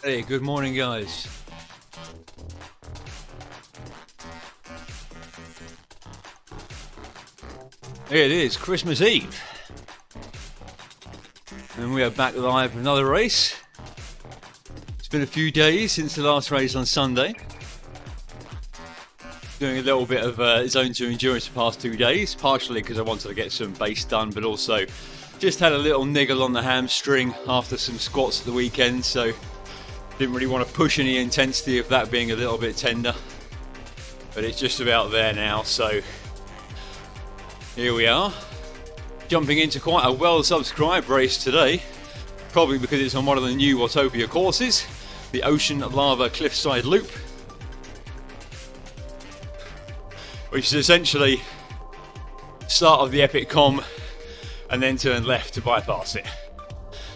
Hey, good morning, guys. Here it is, Christmas Eve. And we are back live for another race. It's been a few days since the last race on Sunday. Doing a little bit of Zone 2 endurance the past 2 days, partially because I wanted to get some base done, but also just had a little niggle on the hamstring after some squats at the weekend, so didn't really want to push any intensity of that being a little bit tender. But it's just about there now, so here we are. Jumping into quite a well-subscribed race today, probably because it's on one of the new Watopia courses, the Ocean Lava Cliffside Loop, which is essentially start of the Epic Com and then turn left to bypass it.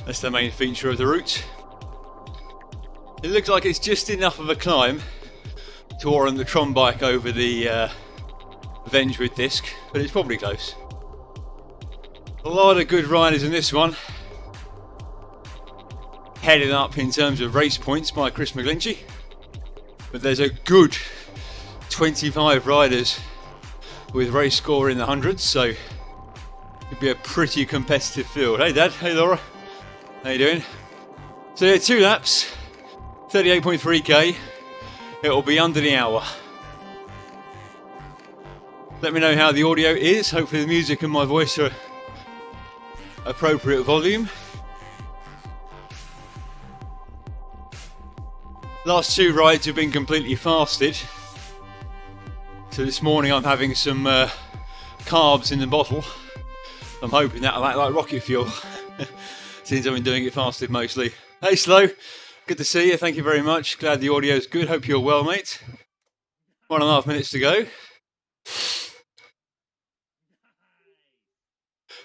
That's the main feature of the route. It looks like it's just enough of a climb to warrant the Tron bike over the Venge with disc, but it's probably close. A lot of good riders in this one. Headed up in terms of race points by Chris McGlinchey, but there's a good 25 riders with race score in the hundreds, so it'd be a pretty competitive field. Hey Dad, hey Laura, how you doing? So yeah, 2 laps, 38.3k. It'll be under the hour. Let me know how the audio is. Hopefully the music and my voice are appropriate volume. Last 2 rides have been completely fasted. So this morning I'm having some carbs in the bottle. I'm hoping that'll act like rocket fuel since I've been doing it fasted mostly. Hey Slow, good to see you, thank you very much. Glad the audio's good, hope you're well, mate. 1.5 minutes to go.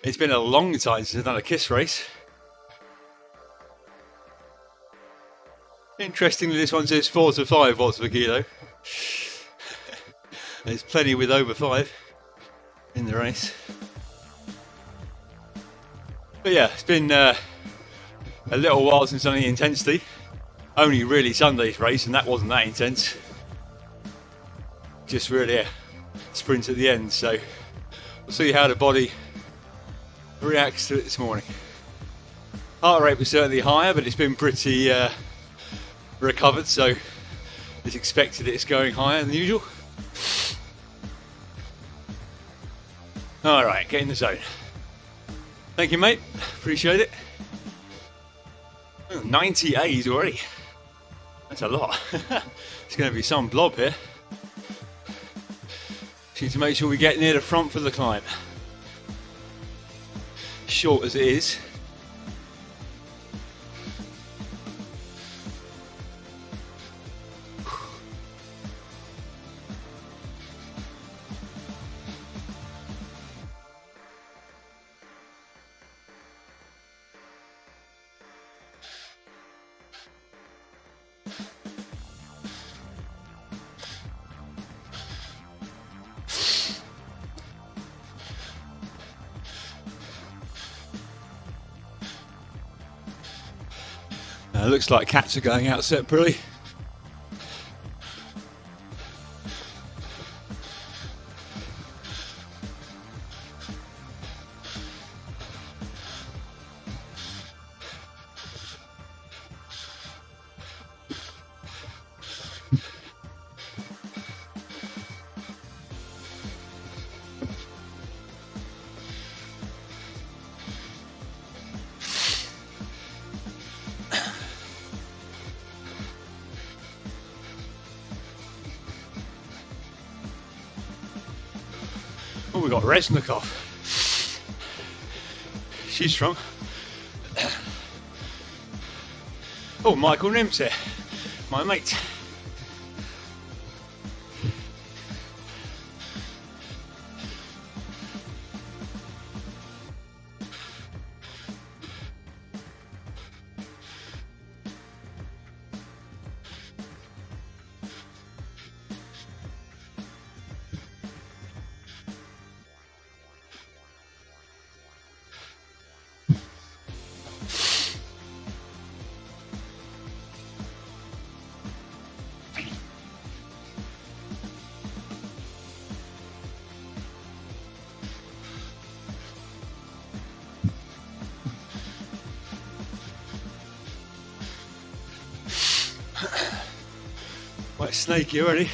It's been a long time since I've done a kiss race. Interestingly, this one says 4 to 5 watts per kilo. There's plenty with over 5 in the race. But yeah, it's been a little while since I've done the intensity. Only really Sunday's race, and that wasn't that intense. Just really a sprint at the end, so we'll see how the body reacts to it this morning. Heart rate was certainly higher, but it's been pretty recovered, so it's expected it's going higher than usual. Alright, get in the zone. Thank you, mate. Appreciate it. 90 A's already. That's a lot. It's going to be some blob here. Just need to make sure we get near the front for the climb. Short as it is. Looks like cats are going out separately. Oh, we got Resnikov. She's strong. Oh, Michael Nim's here, my mate. snaky already.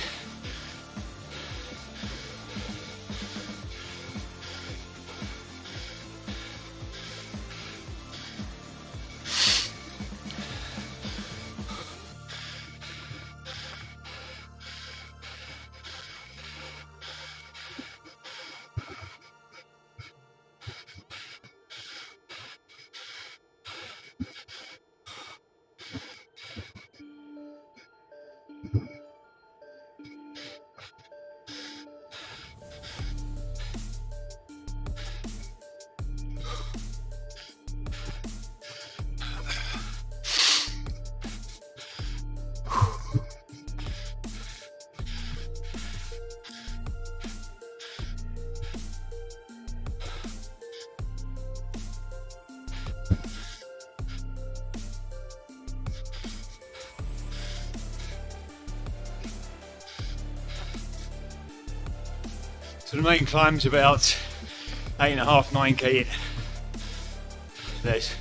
So the main climb's about 8.5, 9k in. There's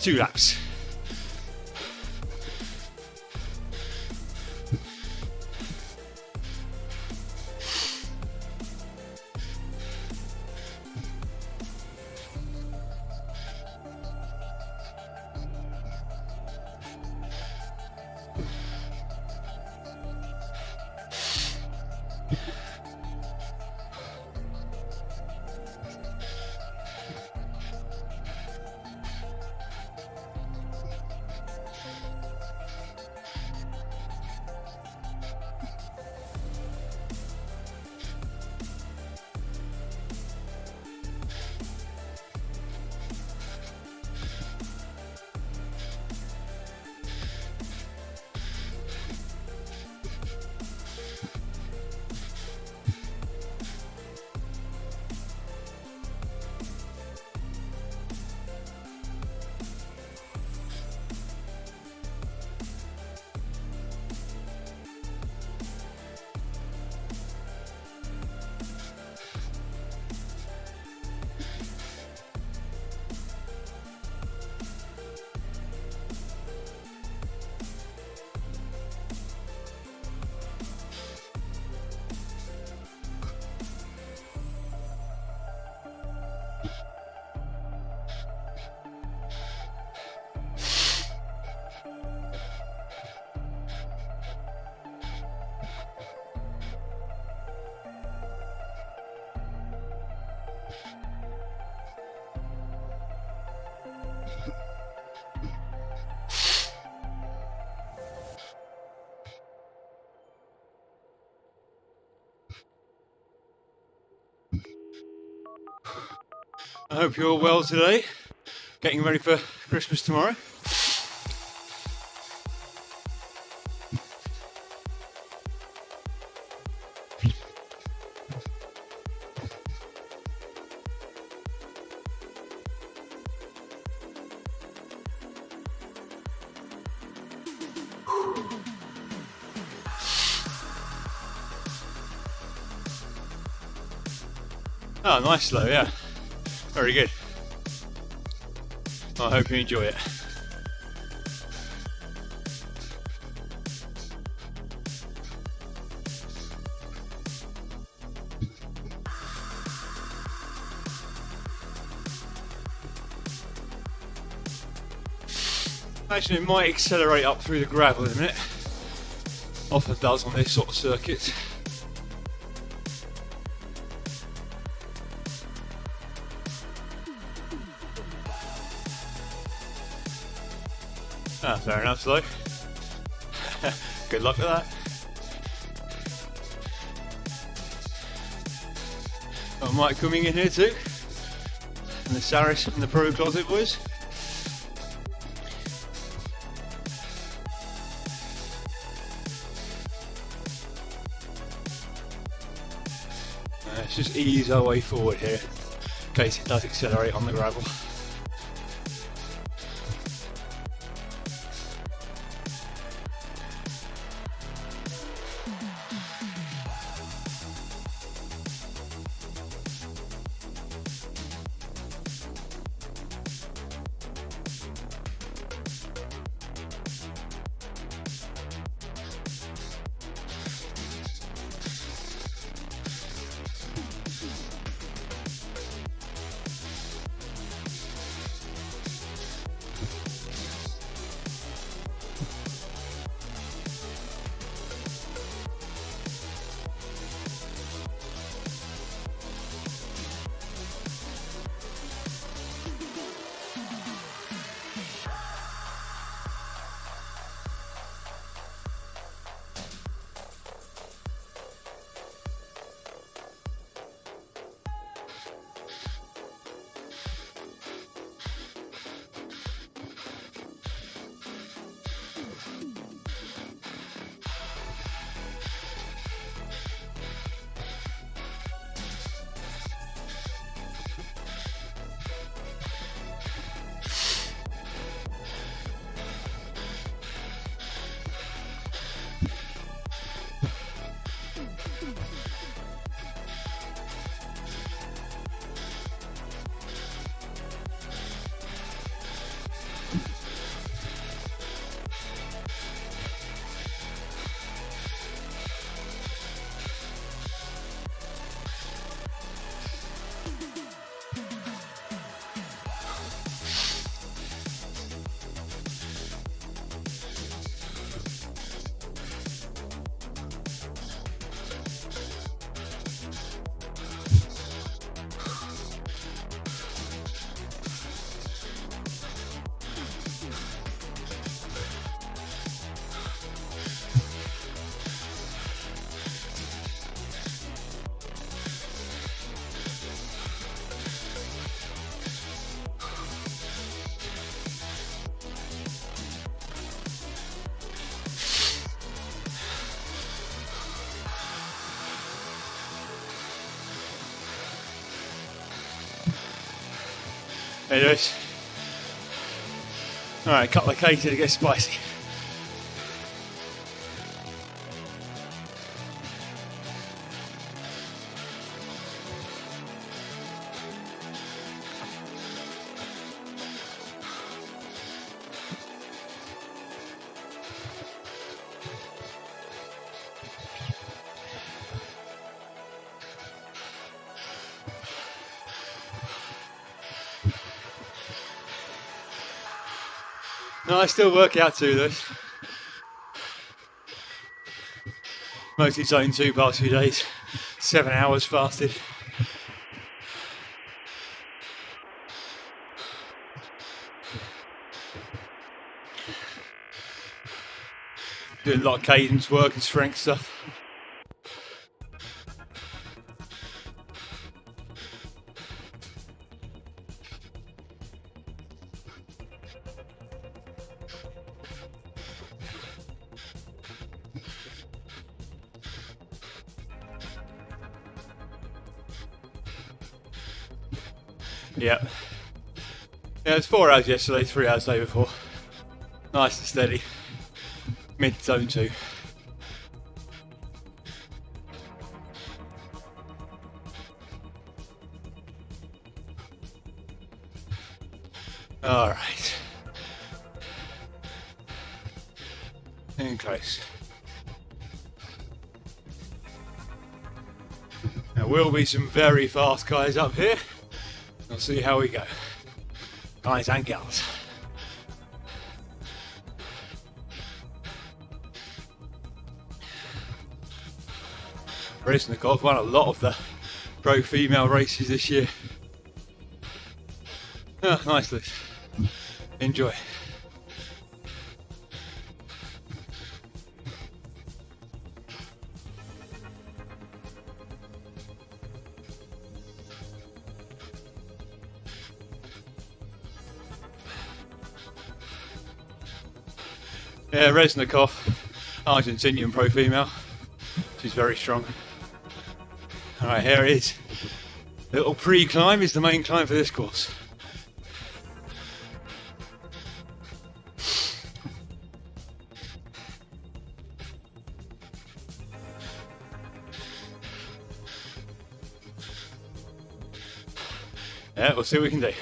2 laps. I hope you're well today, getting ready for Christmas tomorrow. Oh, nice slow, yeah. Very good. I hope you enjoy it. Imagine it might accelerate up through the gravel in a minute. Often does on this sort of circuit. Ah, fair enough, slow. Good luck with that. Got Mike coming in here too. And the Saris and the Pro Closet boys. Let's just ease our way forward here in case it does accelerate on the gravel. Anyways. Alright, couple of K to get spicy. No, I still work out to this. Mostly zone 2 past 2 days. 7 hours fasted. Doing a lot of cadence work and strength stuff. Yeah. Yeah, it was 4 hours yesterday, 3 hours the day before. Nice and steady. Mid zone 2. Alright. In close. There will be some very fast guys up here. We'll see how we go. Guys and gals. Resnikov won a lot of the pro female races this year. Oh, nicely. Enjoy. Yeah, Resnikov, Argentinian pro female. She's very strong. Alright, here it is. Little pre-climb is the main climb for this course. Yeah, we'll see what we can do.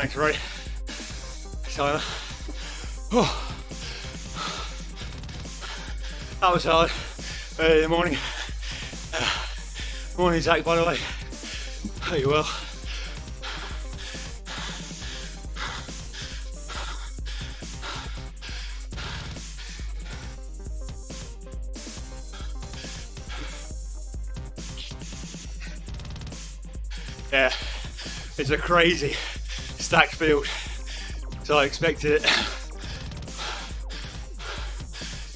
Thanks, Ray. Tyler. Oh. That was hard. Early in the morning. Morning, Zach, by the way. Hope you're well. Yeah, it's a crazy stacked field, so I expected it.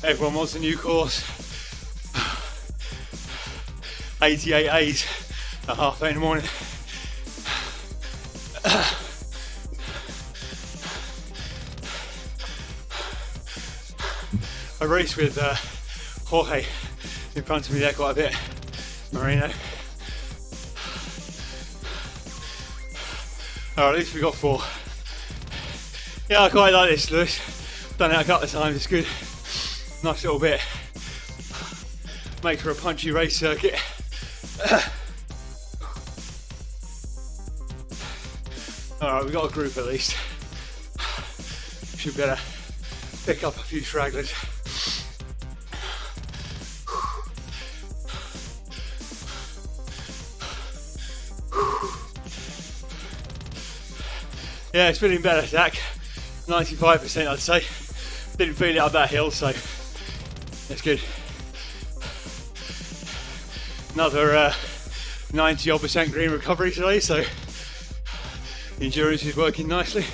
Everyone wants a new course. 88 A's at 8:30 in the morning. I raced with Jorge in front of me there quite a bit, Marino. Oh, at least we got 4. Yeah, I quite like this, Lewis. Done it a couple of times, it's good. Nice little bit. Makes for a punchy race circuit. Alright, we got a group at least. Should better pick up a few stragglers. Yeah, it's feeling better, Zach. 95% I'd say. Didn't feel it up that hill, so that's good. Another 90% green recovery today, so endurance is working nicely.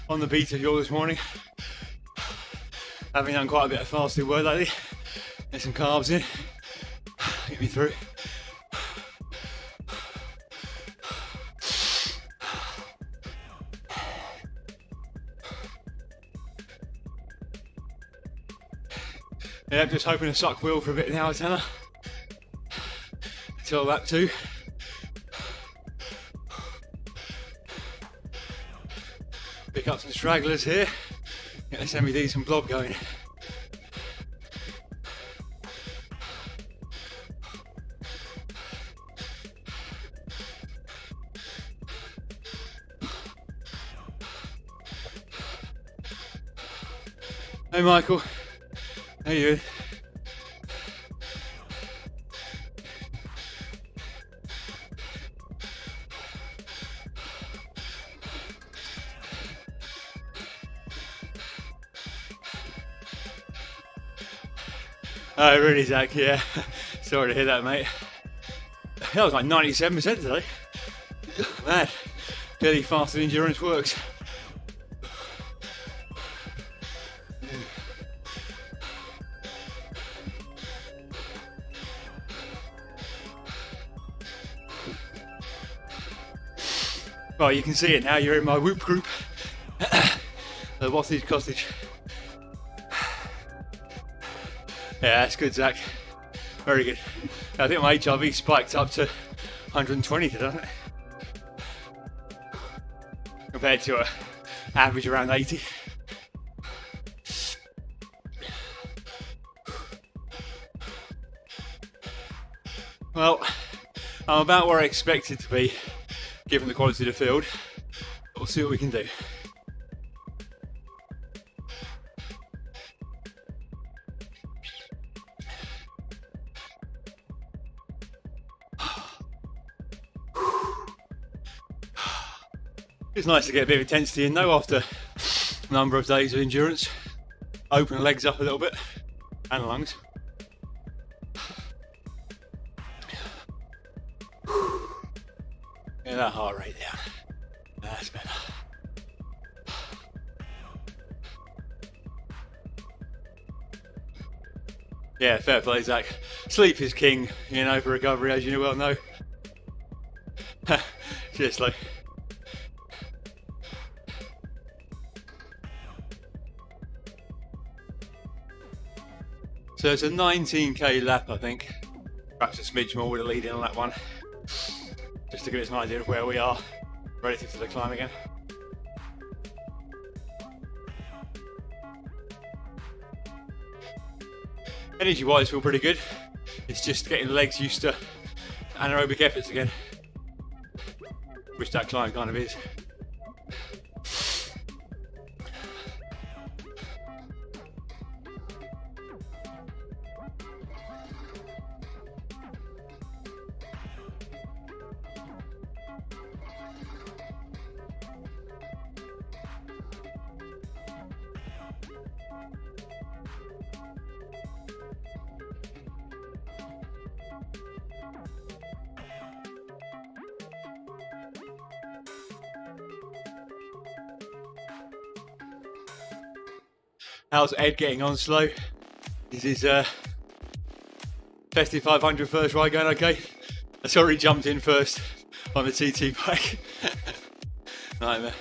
On the beat of yaw this morning. Having done quite a bit of fasted work lately. Get some carbs in. Get me through. Yeah, just hoping to suck Will for a bit now, Tanner. Until lap 2. Pick up some stragglers here, get this MED some blob going. Hey Michael, how you doing? Oh, really, Zach? Yeah. Sorry to hear that, mate. That was like 97% today. Man, clearly faster endurance works. Well, you can see it now. You're in my whoop group. Wattage Cottage. Yeah, that's good, Zach. Very good. I think my HRV spiked up to 120 today, doesn't it? Compared to an average around 80. Well, I'm about where I expected to be, given the quality of the field. We'll see what we can do. It's nice to get a bit of intensity in though after a number of days of endurance. Open the legs up a little bit and the lungs. Get that heart rate down. That's better. Yeah, fair play, Zach. Sleep is king, you know, for recovery, as you well know. Seriously. So it's a 19k lap, I think. Perhaps a smidge more with a lead in on that one. Just to give us an idea of where we are relative to the climb again. Energy wise, feel pretty good. It's just getting the legs used to anaerobic efforts again, which that climb kind of is. How's Ed getting on slow? Is his Festive 500 first ride going okay? I saw he jumped in first on the TT bike. Nightmare.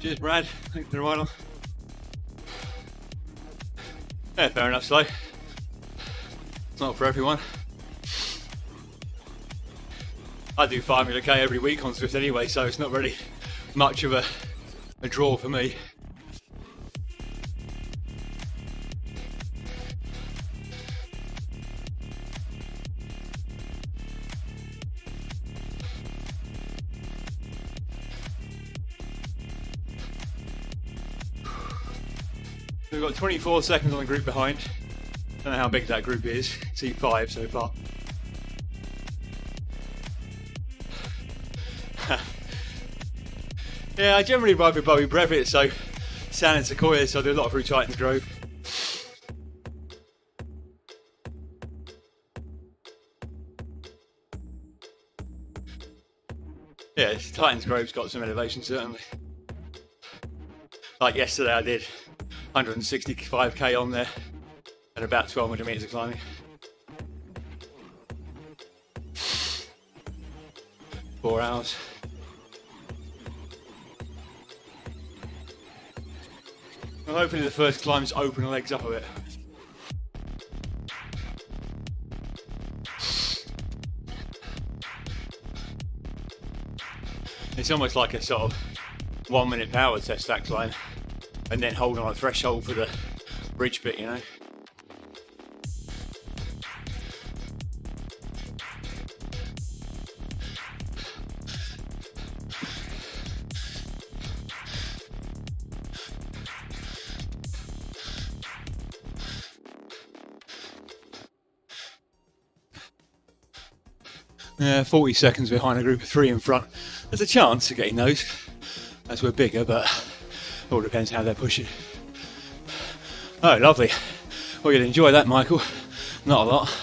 Cheers, Brad. Thanks for the ride on. Yeah, fair enough, slow. It's not for everyone. I do 500k every week on Zwift anyway, so it's not really much of a draw for me. We've got 24 seconds on the group behind. Don't know how big that group is. T5 so far. Yeah, I generally ride with Bowie Brevitt, so San and Sequoia, so I do a lot through Titans Grove. Yeah, Titans Grove's got some elevation certainly. Like yesterday I did 165k on there and about 1200 metres of climbing. Four hours. Well, hopefully the first climbs open the legs up a bit. It's almost like a sort of 1 minute power test, that climb, and then hold on a threshold for the bridge bit, you know. 40 seconds behind a group of 3 in front. There's a chance of getting those as we're bigger, but it all depends how they're pushing. Oh, lovely. Well, you'll enjoy that, Michael. Not a lot.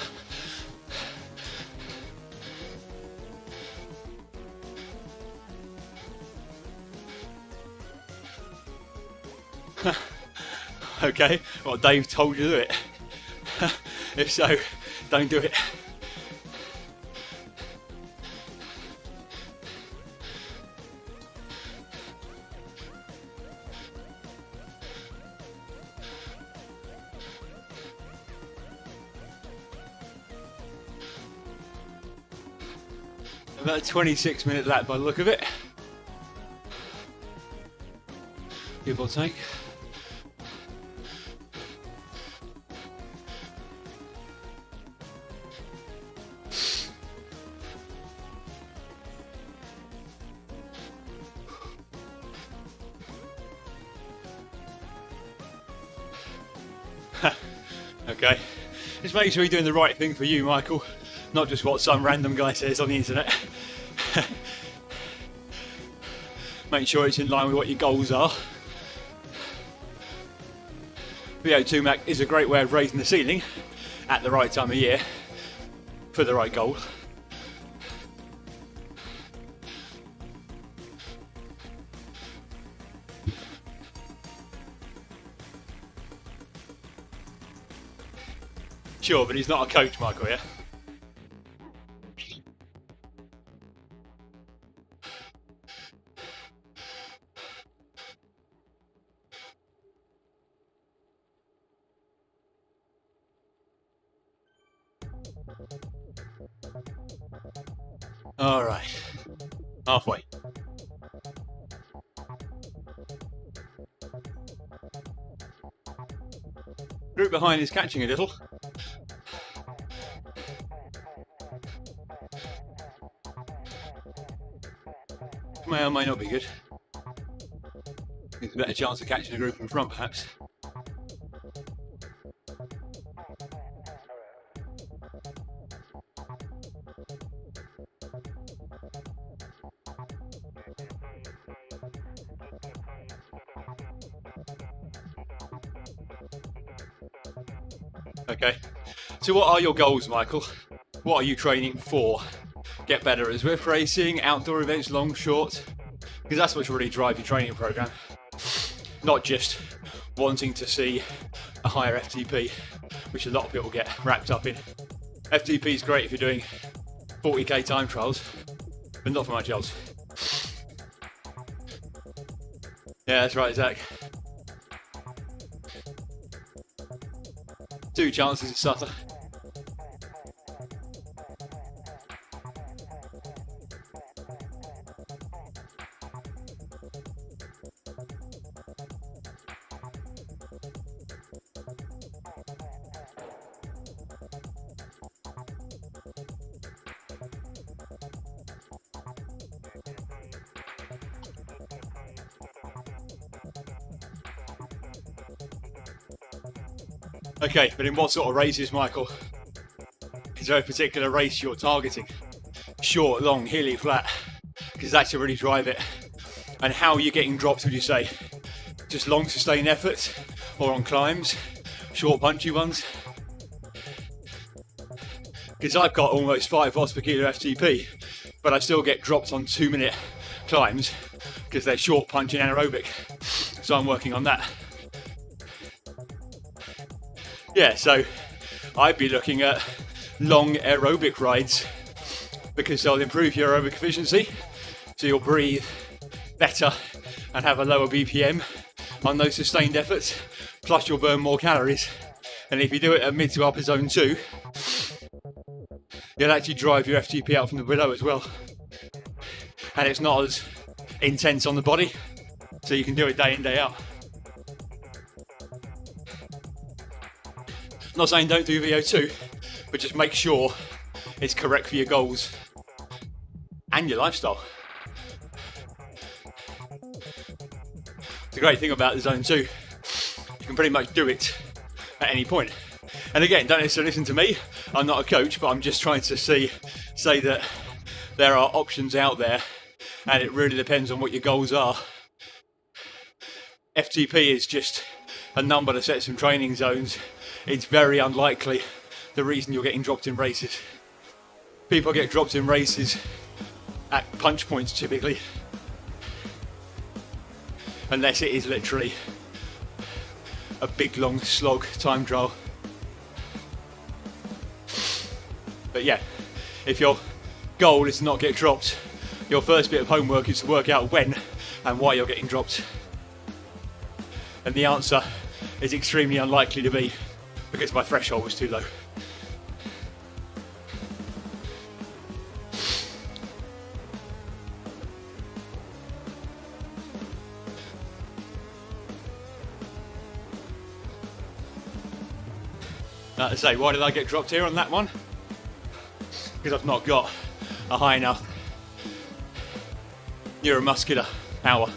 Okay, well, Dave told you to do it. If so, don't do it. About a 26-minute lap by the look of it, give or take. Okay, just make sure you're doing the right thing for you, Michael, not just what some random guy says on the internet. Make sure it's in line with what your goals are. VO2 max is a great way of raising the ceiling at the right time of year for the right goal. Sure, but he's not a coach, Michael, yeah? All right, halfway. Group behind is catching a little. May or may not be good. There's a better chance of catching a group in front, perhaps. Okay, so what are your goals, Michael? What are you training for? Get better at Zwift racing, outdoor events, long, short? Because that's what should really drive your training program. Not just wanting to see a higher FTP, which a lot of people get wrapped up in. FTP is great if you're doing 40k time trials, but not for much else. Yeah, that's right, Zach. 2 chances to stutter. Okay, but in what sort of races, Michael? Is there a particular race you're targeting? Short, long, hilly, flat? Because that should really drive it. And how are you getting dropped, would you say? Just long sustained efforts? Or on climbs? Short punchy ones? Because I've got almost 5 watts per kilo FTP, but I still get dropped on 2-minute climbs because they're short, punchy and anaerobic. So I'm working on that. Yeah, so I'd be looking at long aerobic rides because they'll improve your aerobic efficiency, so you'll breathe better and have a lower BPM on those sustained efforts, plus you'll burn more calories. And if you do it at mid to upper zone 2, you'll actually drive your FTP out from the below as well. And it's not as intense on the body, so you can do it day in, day out. I'm not saying don't do VO2, but just make sure it's correct for your goals and your lifestyle. The great thing about the Zone 2, you can pretty much do it at any point. And again, don't necessarily listen to me. I'm not a coach, but I'm just trying to say that there are options out there, and it really depends on what your goals are. FTP is just a number to set some training zones. It's very unlikely the reason you're getting dropped in races. People get dropped in races at punch points typically, unless it is literally a big long slog time trial. But yeah, if your goal is to not get dropped, your first bit of homework is to work out when and why you're getting dropped. And the answer is extremely unlikely to be because my threshold was too low. Like I say, why did I get dropped here on that one? Because I've not got a high enough neuromuscular power.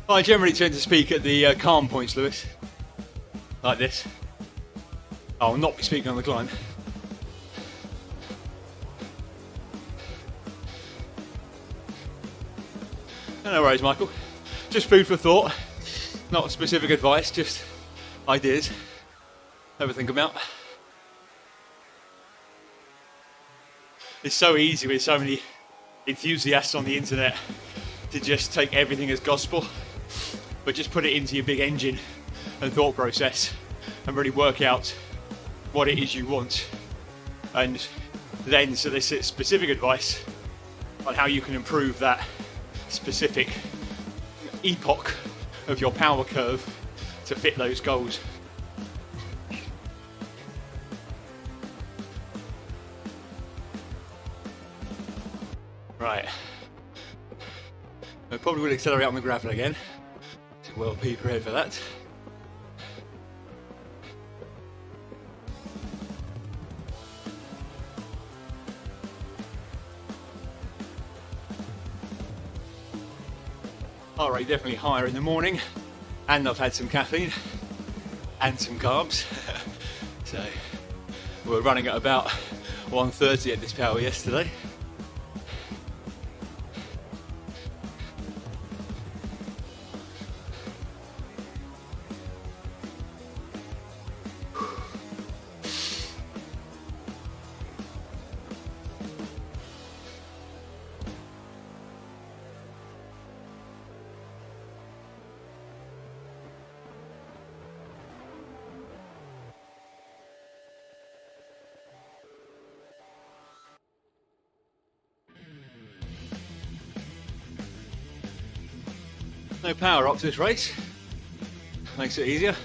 I generally tend to speak at the calm points, Lewis, like this. I will not be speaking on the climb. No worries, Michael. Just food for thought, not specific advice, just ideas. Have a think about. It's so easy with so many enthusiasts on the internet to just take everything as gospel, but just put it into your big engine and thought process and really work out what it is you want, and then solicit specific advice on how you can improve that specific epoch of your power curve to fit those goals. Right, I probably will accelerate on the gravel again, so we'll be prepared for that. Heart rate definitely higher in the morning, and I've had some caffeine and some carbs. So we were running at about 1:30 at this power yesterday. No power up to this race, makes it easier.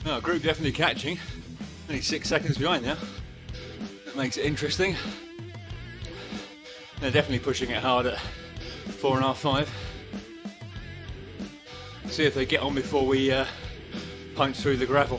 No, group definitely catching, only 6 seconds behind now. That makes it interesting. They're definitely pushing it hard at 4.5, 5. See if they get on before we punch through the gravel.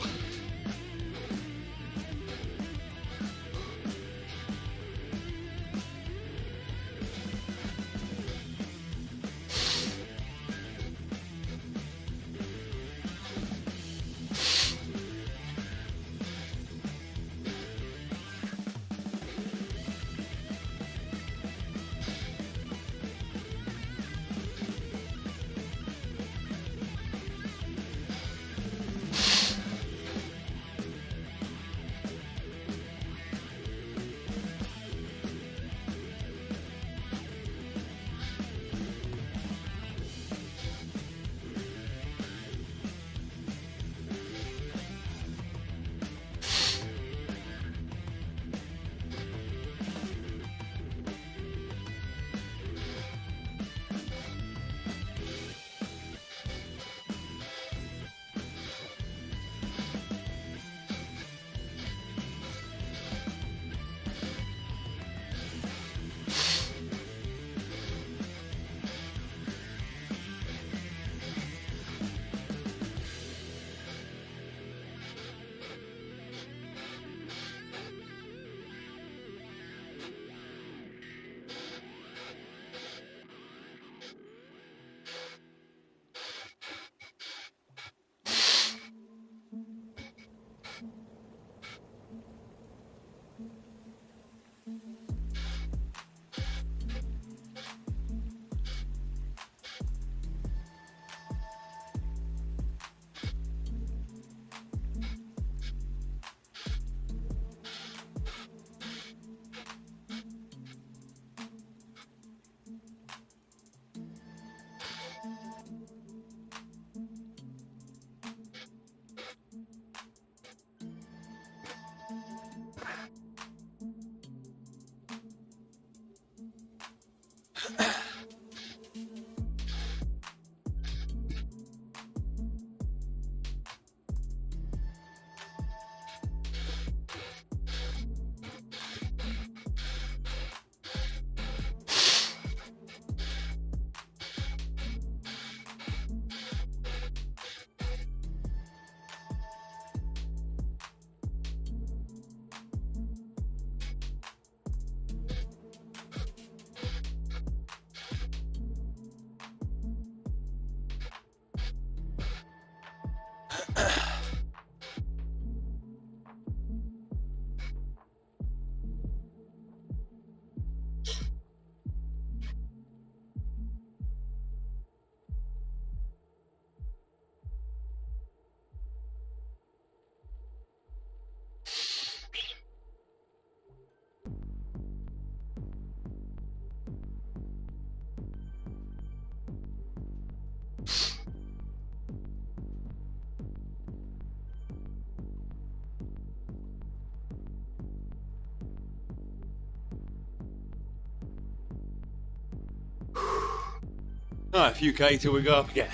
A few K till we go up again.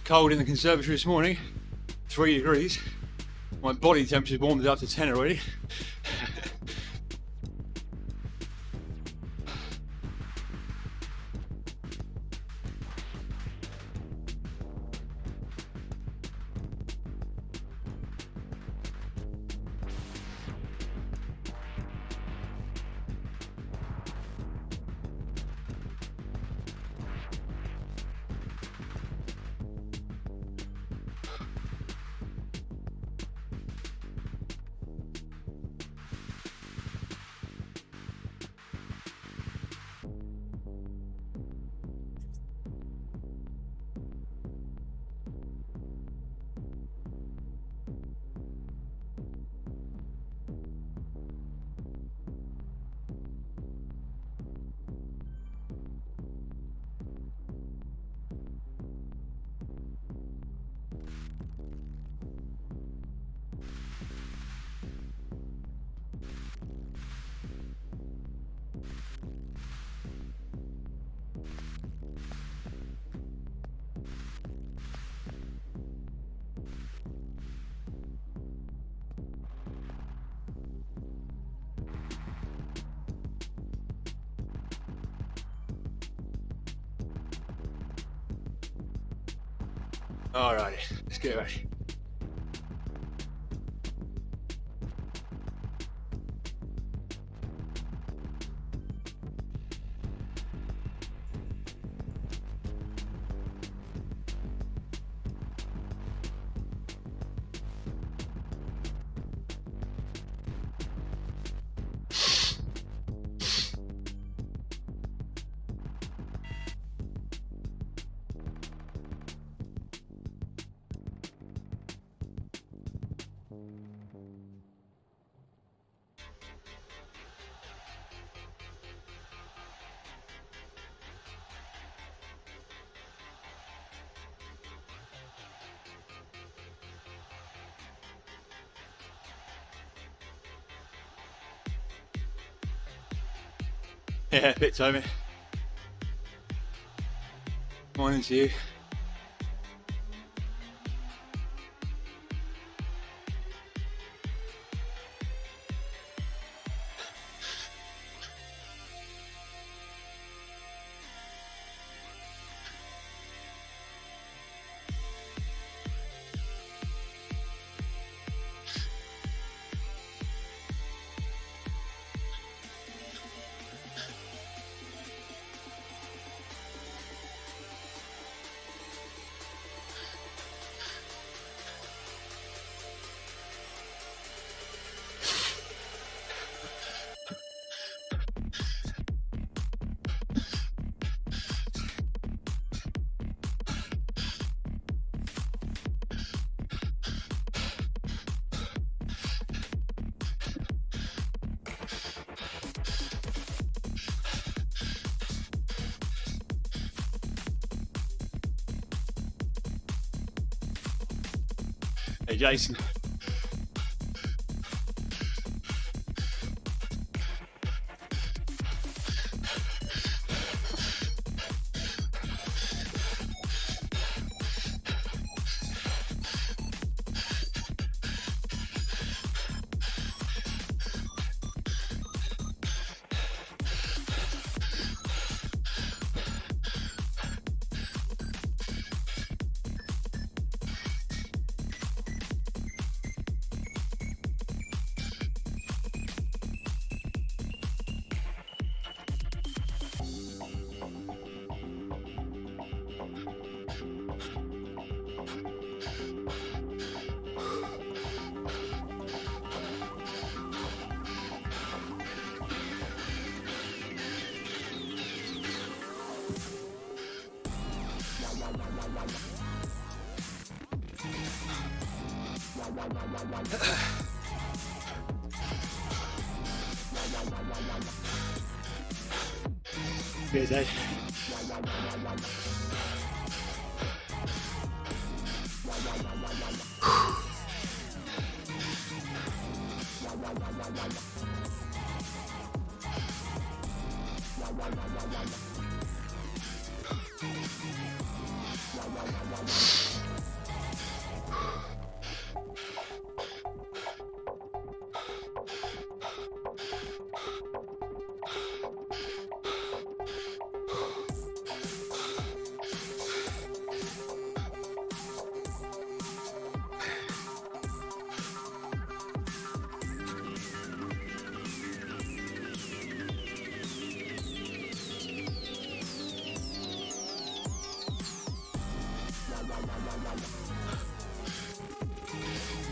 Cold in the conservatory this morning, 3 degrees. My body temperature's warmed it up to 10 already. Alrighty, let's get ready. Yeah, a bit Toby. Morning to you. Hey Jason. Cheers, Ed.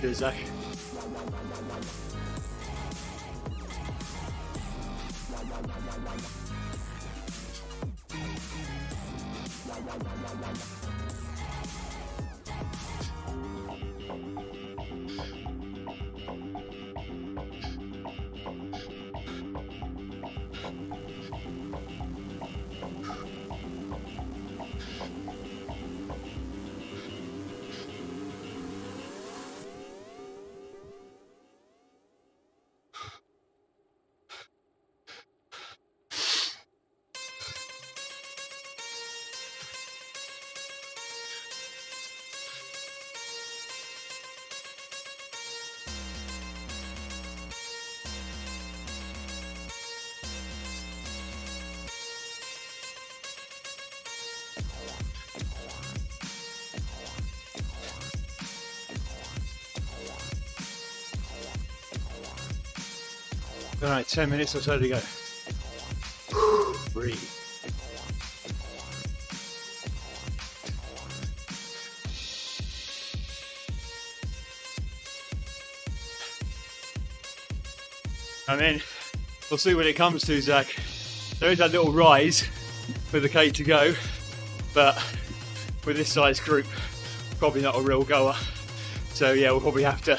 Cheers, Zach. Alright, 10 minutes or so to go. Breathe. And then we'll see what it comes to, Zach. There is that little rise with the K to go, but with this size group, probably not a real goer. So yeah, we'll probably have to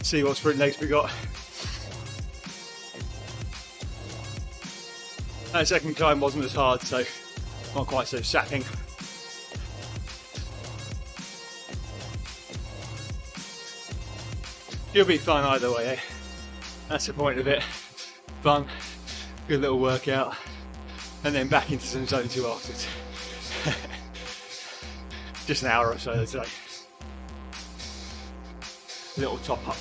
see what sprint legs we got. That second climb wasn't as hard, so not quite so sapping. You'll be fun either way, eh? That's the point of it. Fun, good little workout, and then back into some zone 2 afterwards. Just an hour or so today. Little top up.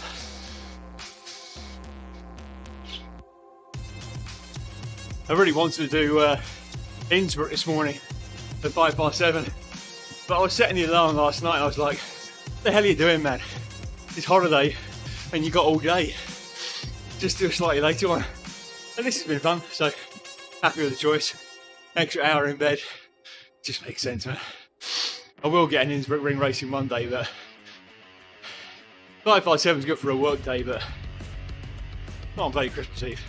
I really wanted to do Innsbruck this morning at 7:05, but I was setting the alarm last night and I was like, what the hell are you doing, man? It's holiday and you got all day. Just do a slightly later one. And this has been fun, so happy with the choice. Extra hour in bed, just makes sense, man. I will get an Innsbruck ring racing one day, but 5:57 is good for a work day, but not on bloody Christmas Eve.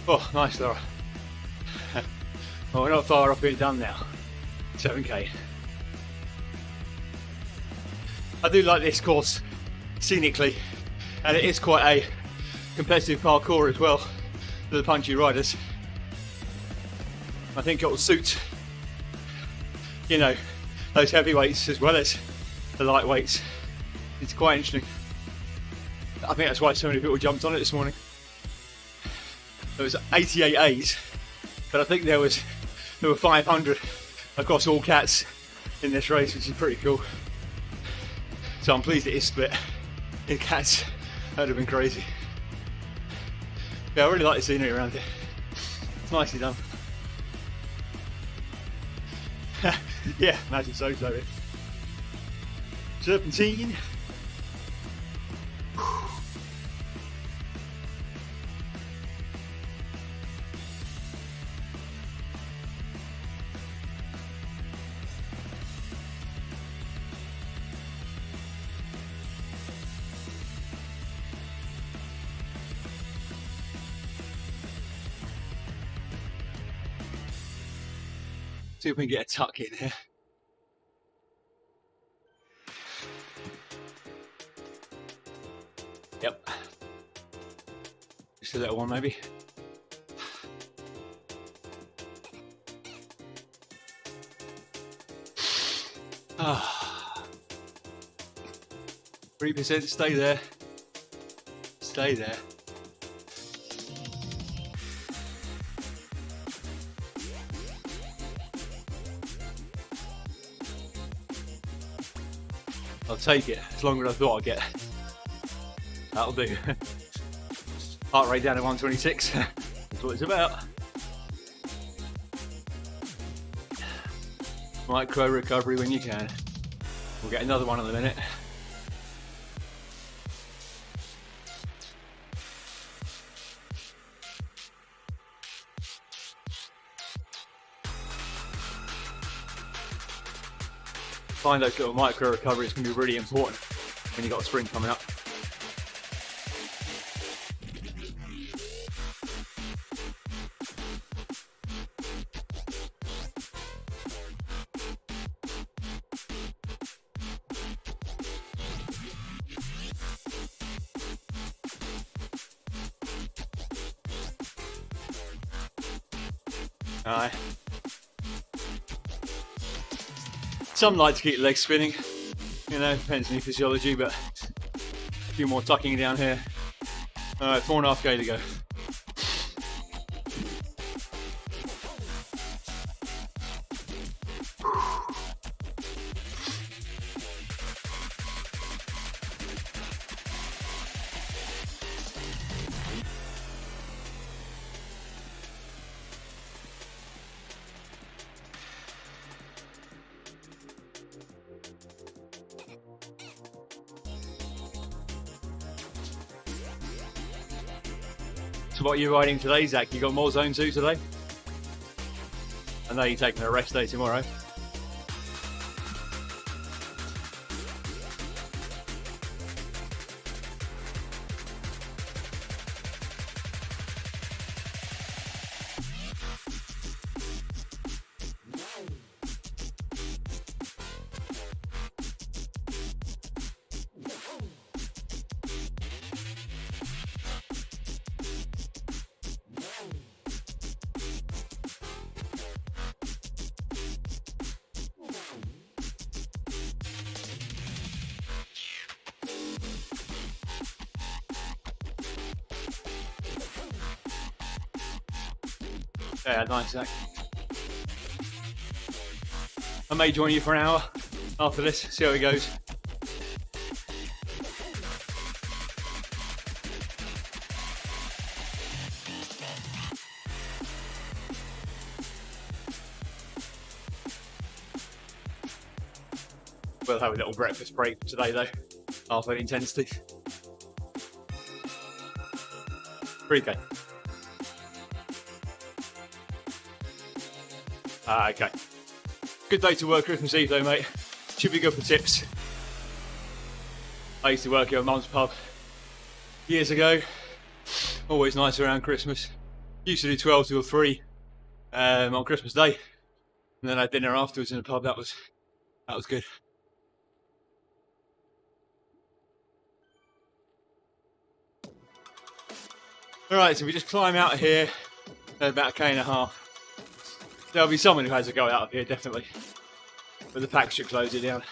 Oh, nice, Laura. Well, we're not far off it done now. 7k. I do like this course scenically, and it is quite a competitive parkour as well for the punchy riders. I think it will suit, you know, those heavyweights as well as the lightweights. It's quite interesting. I think that's why so many people jumped on it this morning. There was 88 A's, but I think there were 500 across all cats in this race, which is pretty cool. So I'm pleased it is split in cats. That would have been crazy. Yeah, I really like the scenery around here. It's nicely done. Yeah, imagine so. Serpentine. See if we can get a tuck in here. Yep. Just a little one maybe. Ah. 3%, stay there. Stay there. I'll take it. It's longer than I thought I'd get. That'll do. Heart rate down to 126. That's what it's about. Micro recovery when you can. We'll get another one in a minute. Find those little micro recoveries can be really important when you've got a sprint coming up. Aye. Some like to keep the legs spinning, you know, depends on your physiology, but a few more tucking down here. Alright, 4.5k to go. So what are you riding today, Zach? You got more zone 2 today? I know you're taking a rest day tomorrow. Yeah, nice, Zach. I may join you for an hour after this, see how it goes. We'll have a little breakfast break today though, after the intensity. 3k. Okay. Good day to work Christmas Eve though, mate. Should be good for tips. I used to work at a mum's pub years ago. Always nice around Christmas. Used to do 12 till 3 on Christmas Day. And then I had dinner afterwards in the pub. That was good. Alright, so we just climb out of here at about a K1.5. There'll be someone who has to go out of here, definitely. But the pack should close it down.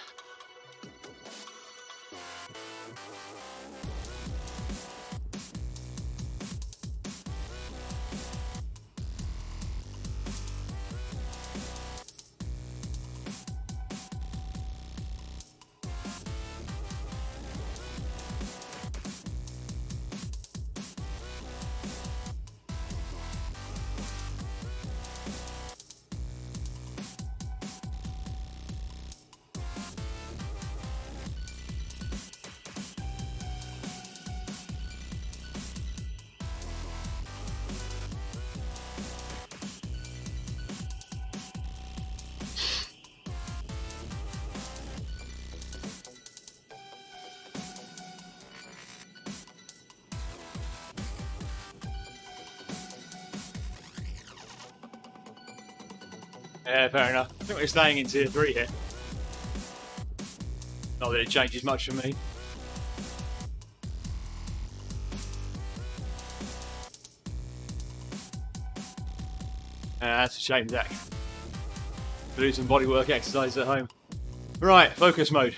Yeah, fair enough. I think we're staying in tier 3 here. Not that it changes much for me. That's a shame, Zach. Do some bodywork exercise at home. Right, focus mode.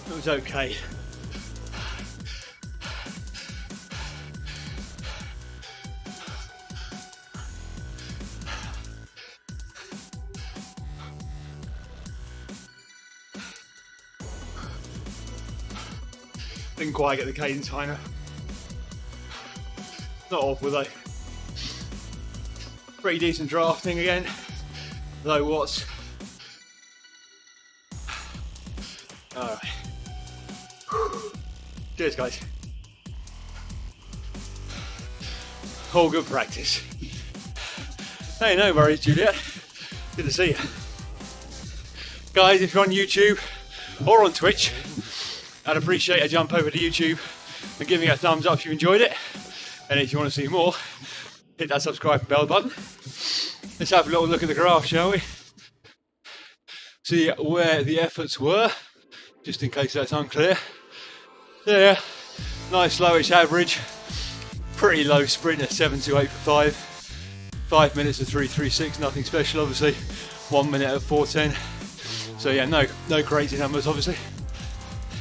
It was okay. Didn't quite get the cadence timer. Not awful though. Pretty decent drafting again. Low watts. Alright. Cheers guys. All good practice. Hey, no worries Juliet. Good to see you. Guys, if you're on YouTube or on Twitch, I'd appreciate a jump over to YouTube and give me a thumbs up if you enjoyed it. And if you want to see more, hit that subscribe bell button. Let's have a little look at the graph, shall we? See where the efforts were, just in case that's unclear. Yeah, nice lowish average. Pretty low sprint at 7:28 for 5. 5 minutes of 3:36, nothing special obviously. 1 minute at 4:10. So yeah, no crazy numbers obviously.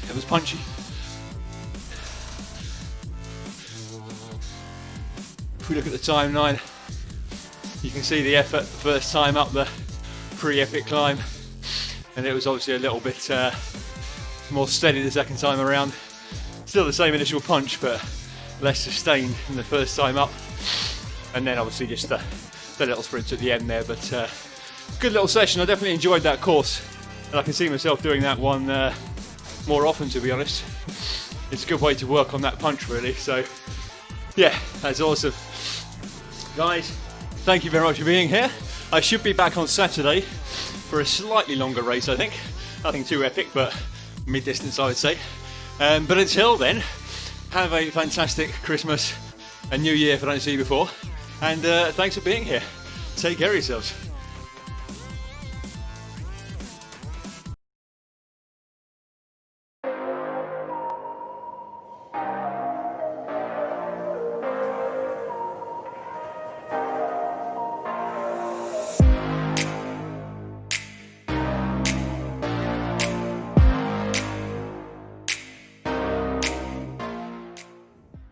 It was punchy. If we look at the timeline, You can see the effort the first time up the pre-epic climb, and it was obviously a little bit more steady the second time around. Still the same initial punch, but less sustained than the first time up. And then obviously just the little sprints at the end there, but good little session. I definitely enjoyed that course, and I can see myself doing that one more often, to be honest. It's a good way to work on that punch, really. So yeah, that's awesome. Guys, thank you very much for being here. I should be back on Saturday for a slightly longer race, I think. Nothing too epic, but mid-distance, I would say. But until then, have a fantastic Christmas and New Year if I don't see you before. And thanks for being here. Take care of yourselves.